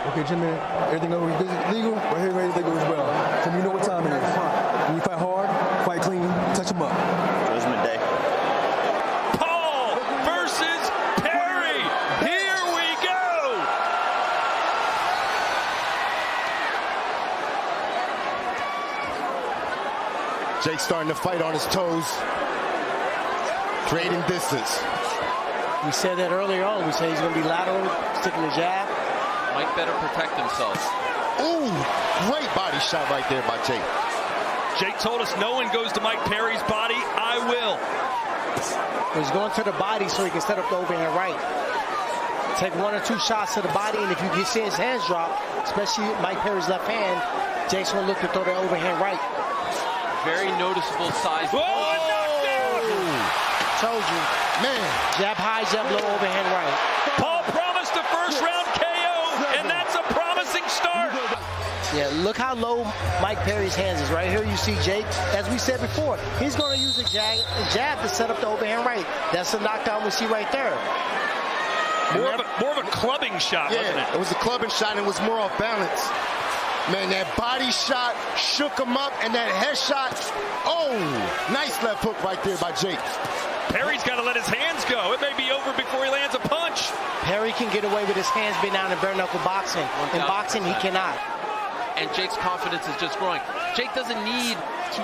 Okay, Jimmy, everything over legal, right here, everything goes well. Jimmy, you know what time it is. When you fight hard, fight clean, touch them up. Judgment Day. Paul versus Perry. Here we go. Jake's starting to fight on his toes, creating distance. We said that earlier on. We said he's going to be lateral, sticking the jab. Mike better protect himself. Ooh, great body shot right there by Jake. Jake told us no one goes to Mike Perry's body. I will. He's going to the body so he can set up the overhand right. Take 1 or 2 shots to the body, and if you can see his hands drop, especially Mike Perry's left hand, Jake's going to look to throw the overhand right. Very noticeable size. Whoa, knockdown! Told you. Man. Jab high, jab low, overhand right. Paul promised a first-round KO, and that's a promising start. Yeah, look how low Mike Perry's hands is. Right here you see Jake, as we said before, he's going to use a jab to set up the overhand right. That's the knockdown we see right there. More of a clubbing shot, wasn't it? It was a clubbing shot, and it was more off balance. Man, that body shot shook him up, and that head shot, oh, nice left hook right there by Jake. Perry's got to let his hands go. It may be over before he lands a punch. Perry can get away with his hands being down in bare knuckle boxing. In boxing, he cannot. And Jake's confidence is just growing. Jake doesn't need to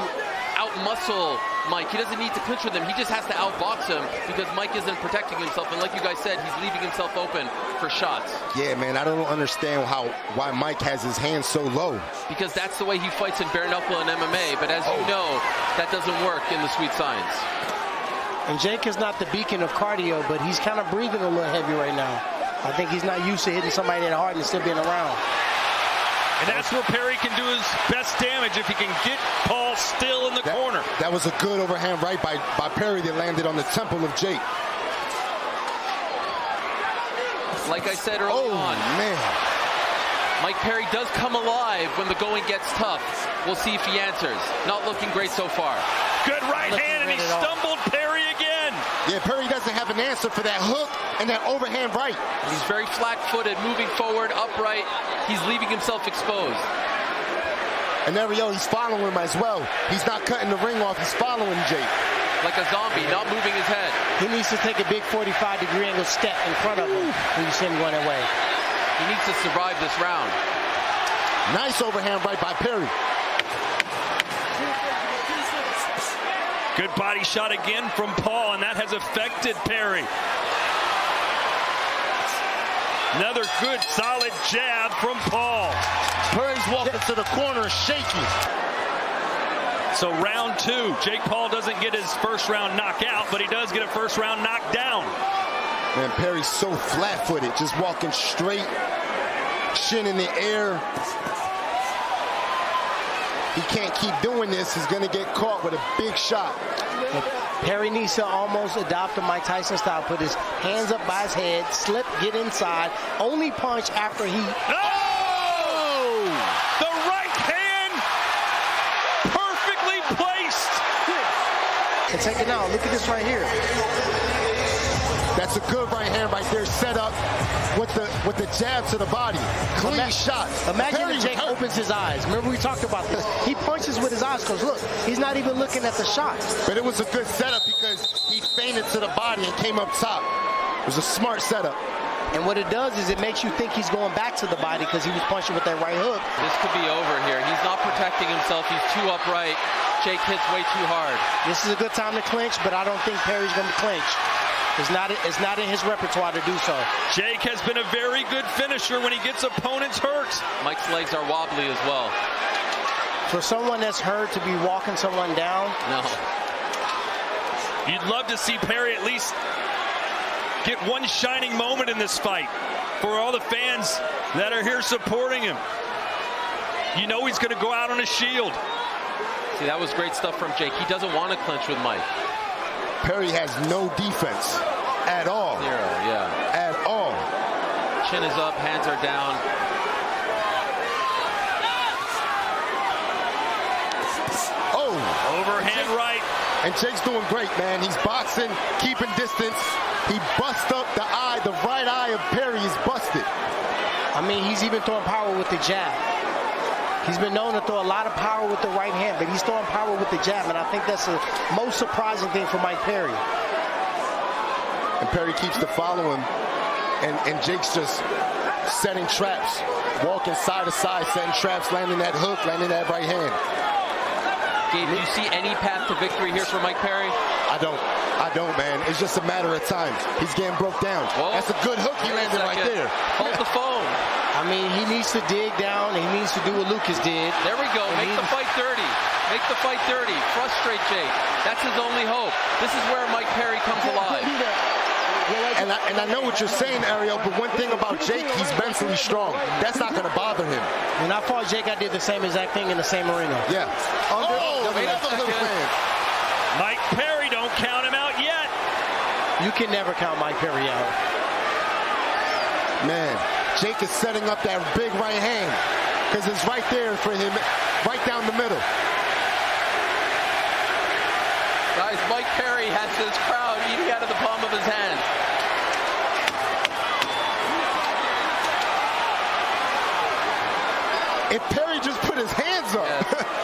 outmuscle Mike. He doesn't need to clinch with him. He just has to outbox him because Mike isn't protecting himself. And like you guys said, he's leaving himself open for shots. Yeah, man, I don't understand why Mike has his hands so low. Because that's the way he fights in bare knuckle and MMA. But as you know, that doesn't work in the sweet science. And Jake is not the beacon of cardio, but he's kind of breathing a little heavy right now. I think he's not used to hitting somebody that hard and still being around. And that's where Perry can do his best damage if he can get Paul still in the corner. That was a good overhand right by Perry that landed on the temple of Jake. Like I said early on, man. Mike Perry does come alive when the going gets tough. We'll see if he answers. Not looking great so far. Good right hand, and he stumbled Perry again. Yeah, Perry doesn't have an answer for that hook and that overhand right. He's very flat-footed, moving forward, upright. He's leaving himself exposed. And there we go, he's following him as well. He's not cutting the ring off, he's following Jake. Like a zombie, not moving his head. He needs to take a big 45-degree angle step in front of him when you see him going away. He needs to survive this round. Nice overhand right by Perry. Good body shot again from Paul, and that has affected Perry. Another good, solid jab from Paul. Perry's walking to the corner, shaky. So round 2, Jake Paul doesn't get his first round knockout, but he does get a first round knockdown. Man, Perry's so flat-footed, just walking straight, chin in the air. He can't keep doing this. He's going to get caught with a big shot. Perry needs to almost adopt the Mike Tyson style. Put his hands up by his head, slip, get inside, only punch after he... Oh! The right hand perfectly placed. And take it out. Look at this right here. That's a good right hand right there, set up with the jab to the body. Clean shot. Imagine if Jake opens his eyes. Remember we talked about this. He punches with his eyes because look, he's not even looking at the shot. But it was a good setup because he feinted to the body and came up top. It was a smart setup. And what it does is it makes you think he's going back to the body because he was punching with that right hook. This could be over here. He's not protecting himself. He's too upright. Jake hits way too hard. This is a good time to clinch, but I don't think Perry's going to clinch. It's not in his repertoire to do so. Jake has been a very good finisher when he gets opponents hurt. Mike's legs are wobbly as well. For someone that's hurt to be walking someone down. No. You'd love to see Perry at least get one shining moment in this fight for all the fans that are here supporting him. You know he's going to go out on a shield. See, that was great stuff from Jake. He doesn't want to clinch with Mike. Perry has no defense at all. Zero, yeah. At all. Chin is up, hands are down. Oh! Overhand right. And Jake's doing great, man. He's boxing, keeping distance. He busts up the eye. The right eye of Perry is busted. I mean, he's even throwing power with the jab. He's been known to throw a lot of power with the right hand, but he's throwing power with the jab, and I think that's the most surprising thing for Mike Perry. And Perry keeps to follow him, and Jake's just setting traps, walking side to side, setting traps, landing that hook, landing that right hand. Gabe, do you see any path to victory here for Mike Perry? I don't, man. It's just a matter of time. He's getting broke down. Whoa. That's a good hook he landed right there. Hold the phone. I mean, he needs to dig down, and he needs to do what Lucas did. There we go. Make the fight dirty. Make the fight dirty. Frustrate Jake. That's his only hope. This is where Mike Perry comes alive. And I know what you're saying, Ariel, but one thing about Jake, he's mentally strong. That's not going to bother him. When I fought Jake, I did the same exact thing in the same arena. Yeah. Another little hand. Mike Perry, don't count him out yet. You can never count Mike Perry out. Man, Jake is setting up that big right hand because it's right there for him, right down the middle. Guys, Mike Perry has his crowd eating out of the palm of his hand. If Perry just put his hands up. Yes.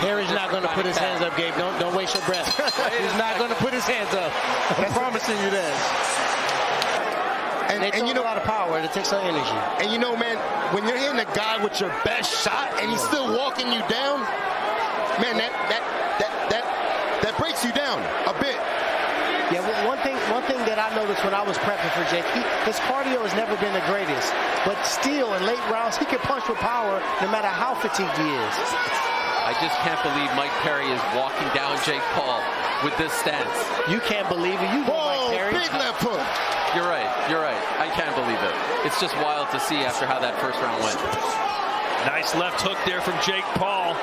Perry's not going to put his hands up, Gabe. Don't waste your breath. He's not going to put his hands up. I'm promising you that. And you know, a lot of power. It takes some energy. And you know, man, when you're hitting a guy with your best shot and he's still walking you down, man, that breaks you down a bit. Yeah, well, one thing that I noticed when I was prepping for Jake, his cardio has never been the greatest. But still, in late rounds, he can punch with power no matter how fatigued he is. I just can't believe Mike Perry is walking down Jake Paul with this stance. You can't believe it. You know Mike Perry. Big left hook. You're right. You're right. I can't believe it. It's just wild to see after how that first round went. Nice left hook there from Jake Paul.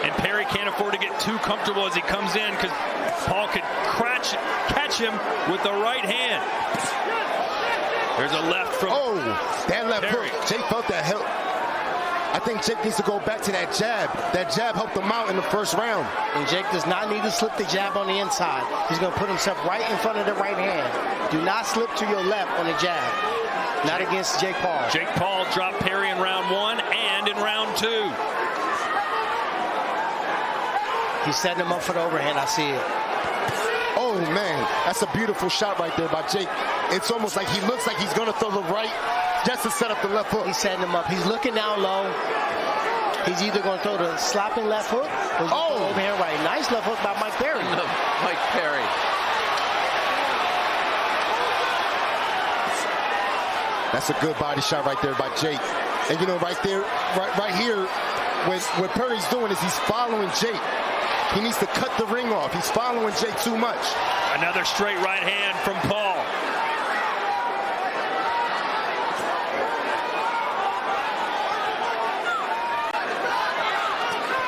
And Perry can't afford to get too comfortable as he comes in because Paul could catch him with the right hand. There's a left from that left Perry. hook. Jake felt that help. I think Jake needs to go back to that jab. That jab helped him out in the first round. And Jake does not need to slip the jab on the inside. He's going to put himself right in front of the right hand. Do not slip to your left on the jab. Not against Jake Paul. Jake Paul dropped Perry in round 1 and in round 2. He's setting him up for the overhand. I see it. Oh, man. That's a beautiful shot right there by Jake. It's almost like he looks like he's going to throw the right just to set up the left hook. He's setting him up. He's looking down low. He's either going to throw the slapping left hook or he's going to throw the overhand right. Nice left hook by Mike Perry. Mike Perry. That's a good body shot right there by Jake. And you know, right there, right here, what Perry's doing is he's following Jake. He needs to cut the ring off. He's following Jake too much. Another straight right hand from Paul.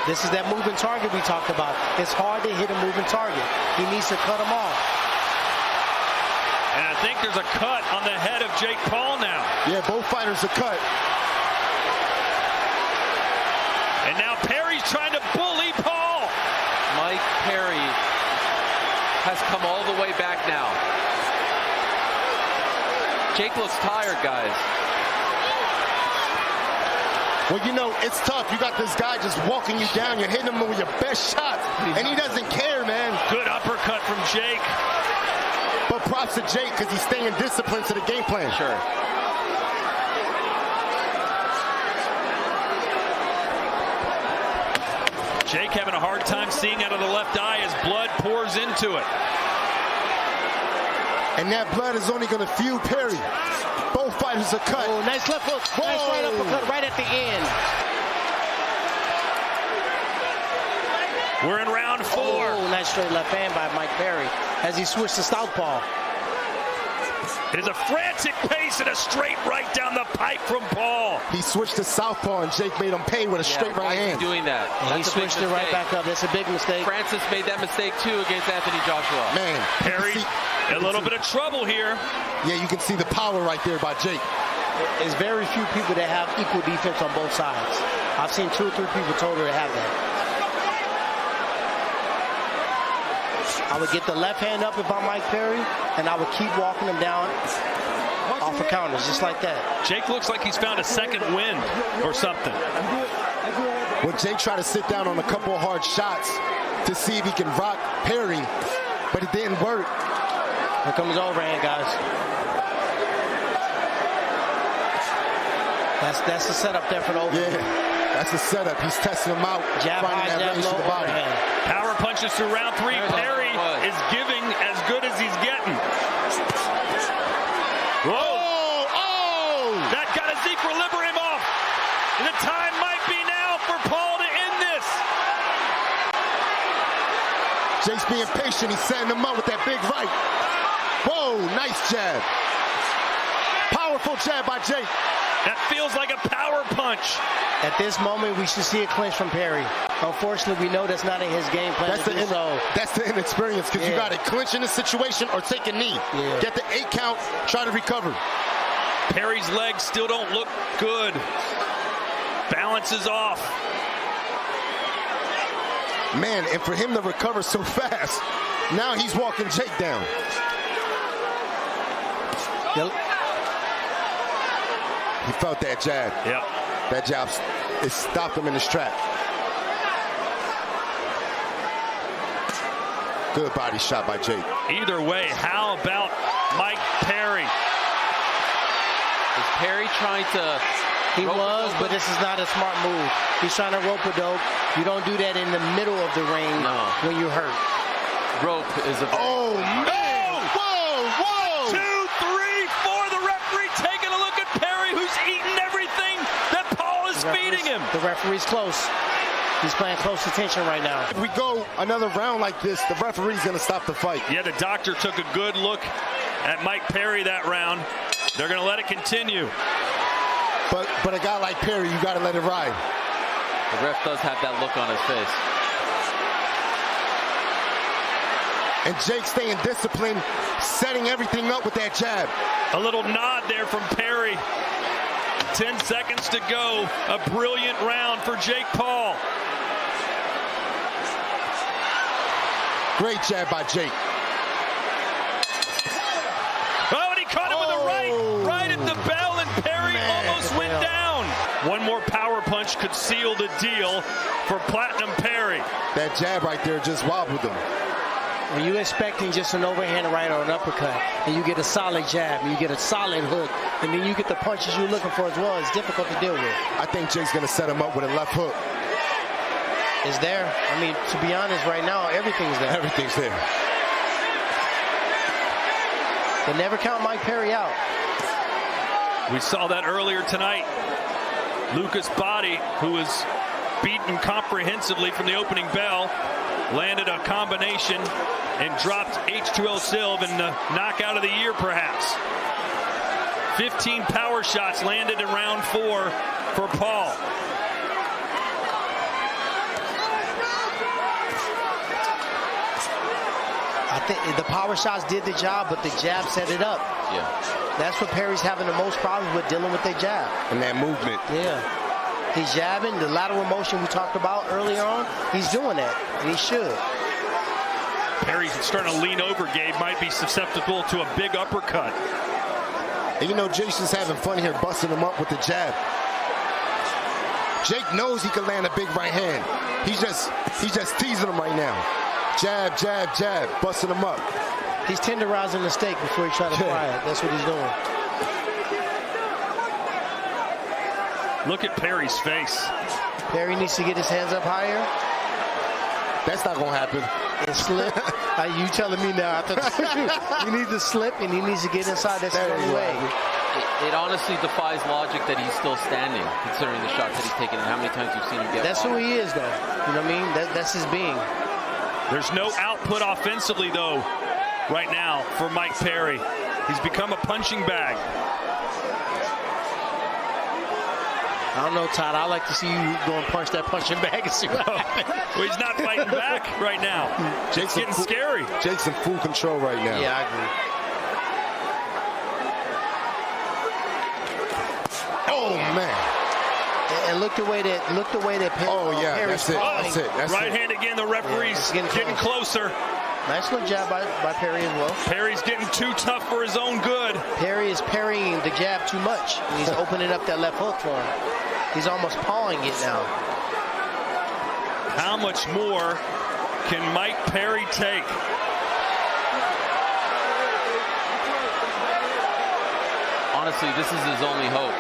This is that moving target we talked about. It's hard to hit a moving target. He needs to cut him off. And I think there's a cut on the head of Jake Paul now. Yeah, both fighters are cut. And now Perry's trying to bully Paul. Mike Perry has come all the way back now. Jake looks tired, guys. Well, you know, it's tough. You got this guy just walking you down. You're hitting him with your best shot, and he doesn't care, man. Good uppercut from Jake. But props to Jake because he's staying disciplined to the game plan. Sure. Jake having a hard time seeing out of the left eye as blood pours into it. And that blood is only going to fuel Perry. Both fighters are cut. Oh, nice left hook. Whoa. Nice right uppercut right at the end. We're in round 4. Oh, nice straight left hand by Mike Perry as he switched to southpaw. It is a frantic pace and a straight right down the pipe from Paul. He switched to southpaw, and Jake made him pay with a straight right hand. Doing that. And he switched it right back up. That's a big mistake. Francis made that mistake too against Anthony Joshua. Man, Perry, a little bit of trouble here. Yeah, you can see the power right there by Jake. There's very few people that have equal defense on both sides. I've seen 2 or 3 people total that have that. I would get the left hand up if I'm Mike Perry, and I would keep walking him down off of counters, just like that. Jake looks like he's found a second wind or something. Well, Jake tried to sit down on a couple of hard shots to see if he can rock Perry, but it didn't work. Here comes overhand, guys. That's the setup there for the overhand. Yeah, that's the setup. He's testing him out, Jab finding high, that jab range low, to the body. overhand. Power punches through round 3. Perry is giving as good as he's getting. Whoa! That got his equilibrium off. And the time might be now for Paul to end this. Jake's being patient. He's setting him up with that big right. Whoa, nice jab. Powerful jab by Jake. That feels like a power punch. At this moment, we should see a clinch from Perry. Unfortunately, we know that's not in his game plan. That's the inexperience, because you got to clinch in this situation or take a knee. Yeah. Get the 8 count, try to recover. Perry's legs still don't look good. Balance is off. Man, and for him to recover so fast, now he's walking Jake down. He felt that jab. Yep. That jab, it stopped him in his track. Good body shot by Jake. Either way, how about Mike Perry? Is Perry trying to... He was, but this is not a smart move. He's trying to rope a dope. You don't do that in the middle of the ring when you're hurt. Rope is a... Oh, man! Whoa! 2, 3, 4. The referee taking a look at Perry, who's eating everything that Paul is feeding him. The referee's close. He's paying close attention right now. If we go another round like this, the referee's going to stop the fight. Yeah, the doctor took a good look at Mike Perry that round. They're going to let it continue. But a guy like Perry, you got to let it ride. The ref does have that look on his face. And Jake staying disciplined, setting everything up with that jab. A little nod there from Perry. 10 seconds to go. A brilliant round for Jake Paul. Great jab by Jake. Oh, and he caught him with a right at the bell, and Perry almost went down. One more power punch could seal the deal for Platinum Perry. That jab right there just wobbled him. When you're expecting just an overhand right or an uppercut, and you get a solid jab, and you get a solid hook, and then you get the punches you're looking for as well, it's difficult to deal with. I think Jake's going to set him up with a left hook. Is there? I mean, to be honest, right now, everything's there. Everything's there. But never count Mike Perry out. We saw that earlier tonight. Lucas Body, who was beaten comprehensively from the opening bell, landed a combination and dropped H2O Silv in the knockout of the year, perhaps. 15 power shots landed in round 4 for Paul. I think the power shots did the job, but the jab set it up. Yeah. That's what Perry's having the most problems with, dealing with the jab. And that movement. Yeah. He's jabbing. The lateral motion we talked about earlier on, he's doing that, and he should. Perry's starting to lean over, Gabe. Might be susceptible to a big uppercut. And you know, Jason's having fun here, busting him up with the jab. Jake knows he can land a big right hand. He's just teasing him right now. Jab, jab, jab, busting him up. He's tenderizing the steak before he tries to fry it. That's what he's doing. Look at Perry's face. Perry needs to get his hands up higher. That's not going to happen. And slip. You telling me now. He needs to slip, and he needs to get inside that strong leg. It honestly defies logic that he's still standing, considering the shots that he's taken and how many times you've seen him get. That's who he is, though. You know what I mean? That's his being. There's no output offensively, though, right now for Mike Perry. He's become a punching bag. I don't know, Todd. I like to see you go and punch that punching bag and see what happens. Well, he's not fighting back right now. Jake's getting scary. Jake's in full control right now. Yeah, I agree. Oh man! And look the way that Oh yeah, Perry's that's it. falling. That's it. That's right it. hand again. The referee's getting closer. Nice little jab by Perry as well. Perry's getting too tough for his own good. Perry is parrying the jab too much. He's opening up that left hook for him. He's almost pawing it now. How much more can Mike Perry take? Honestly, this is his only hope.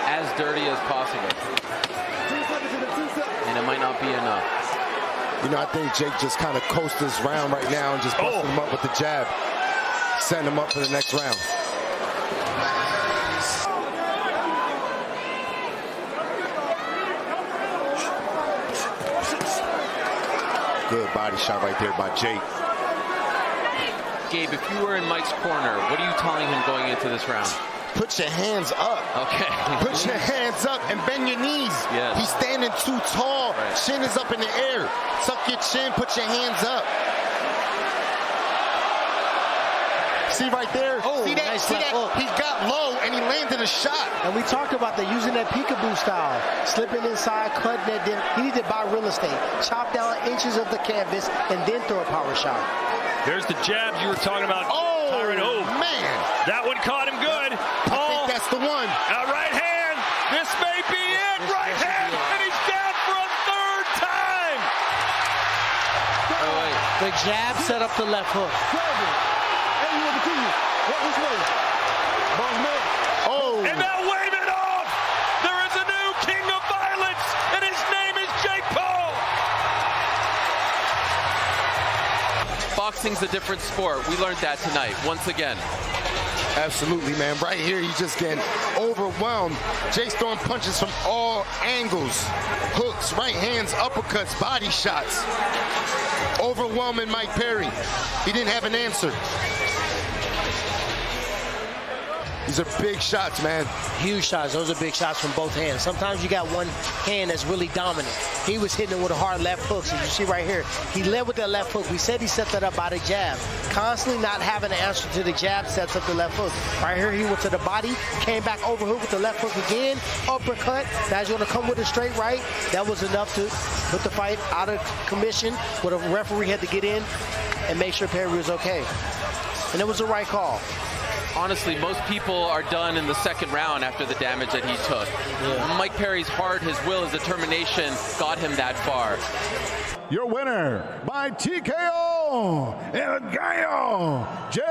As dirty as possible. And it might not be enough. You know, I think Jake just kind of coasts this round right now and just busting him up with the jab, setting him up for the next round. Good body shot right there by Jake. Gabe, if you were in Mike's corner, what are you telling him going into this round? Put your hands up. Okay. Put your hands up and bend your knees. Yes. He's standing too tall. Right. Chin is up in the air. Tuck your chin, put your hands up. See right there? Oh, see that? nice See left that? hook. He got low and he landed a shot. And we talked about that, using that peekaboo style. Slipping inside, cutting it. He needed to buy real estate. Chop down inches of the canvas and then throw a power shot. There's the jabs you were talking about. Oh, Tyron. Oh, man. that one caught him good. Paul, I think that's the one. right hand. This may be it. Right hand. And he's down for a third time. Oh, wait. The jab set up the left hook. Oh. And now wave it off. There is a new king of violence, and his name is Jake Paul. Boxing's a different sport. We learned that tonight, once again. Absolutely, man. Right here, he's just getting overwhelmed. Jake's throwing punches from all angles. Hooks, right hands, uppercuts, body shots. Overwhelming Mike Perry. He didn't have an answer. These are big shots, man. Huge shots. Those are big shots from both hands. Sometimes you got one hand that's really dominant. He was hitting it with a hard left hook. So you see right here, he led with that left hook. We said he set that up by the jab. Constantly not having an answer to the jab sets up the left hook. Right here, he went to the body, came back overhook with the left hook again, uppercut. Now he's going to come with a straight right. That was enough to put the fight out of commission, where the referee had to get in and make sure Perry was okay. And it was the right call. Honestly, most people are done in the second round after the damage that he took. Yeah. Mike Perry's heart, his will, his determination got him that far. Your winner by TKO, El Gallo, Jake